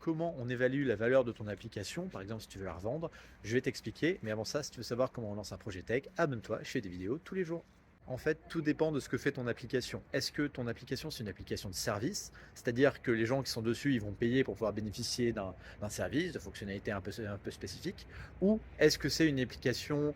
comment on évalue la valeur de ton application, par exemple si tu veux la revendre, je vais t'expliquer. Mais avant ça, si tu veux savoir comment on lance un projet tech, abonne-toi, je fais des vidéos tous les jours. En fait, tout dépend de ce que fait ton application. Est-ce que ton application, c'est une application de service? C'est-à-dire que les gens qui sont dessus, ils vont payer pour pouvoir bénéficier d'un service, de fonctionnalités un peu spécifiques? Ou est-ce que c'est une application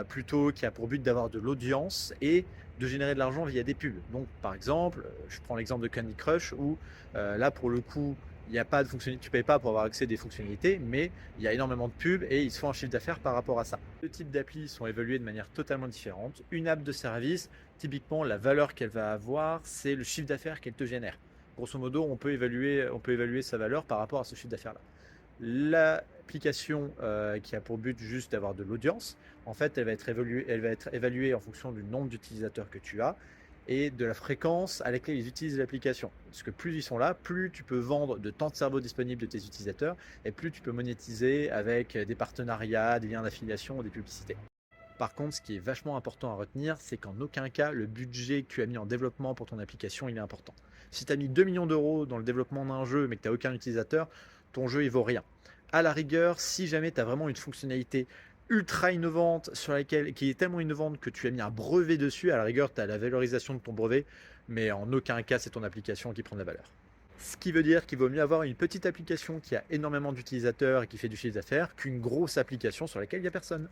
plutôt qui a pour but d'avoir de l'audience et de générer de l'argent via des pubs? Donc, par exemple, je prends l'exemple de Candy Crush où là, pour le coup, il n'y a pas de fonctionnalité, tu ne payes pas pour avoir accès à des fonctionnalités, mais il y a énormément de pubs et ils se font un chiffre d'affaires par rapport à ça. Deux types d'applis sont évalués de manière totalement différente. Une app de service, typiquement, la valeur qu'elle va avoir, c'est le chiffre d'affaires qu'elle te génère. Grosso modo, on peut évaluer sa valeur par rapport à ce chiffre d'affaires-là. L'application qui a pour but juste d'avoir de l'audience, en fait, elle va être évaluée en fonction du nombre d'utilisateurs que tu as et de la fréquence à laquelle ils utilisent l'application. Parce que plus ils sont là, plus tu peux vendre de temps de cerveau disponible de tes utilisateurs et plus tu peux monétiser avec des partenariats, des liens d'affiliation, des publicités. Par contre, ce qui est vachement important à retenir, c'est qu'en aucun cas, le budget que tu as mis en développement pour ton application, il est important. Si tu as mis 2 millions d'euros dans le développement d'un jeu, mais que tu n'as aucun utilisateur, ton jeu, il vaut rien. À la rigueur, si jamais tu as vraiment une fonctionnalité ultra innovante qui est tellement innovante que tu as mis un brevet dessus, à la rigueur, tu as la valorisation de ton brevet, mais en aucun cas, c'est ton application qui prend de la valeur. Ce qui veut dire qu'il vaut mieux avoir une petite application qui a énormément d'utilisateurs et qui fait du chiffre d'affaires qu'une grosse application sur laquelle il n'y a personne.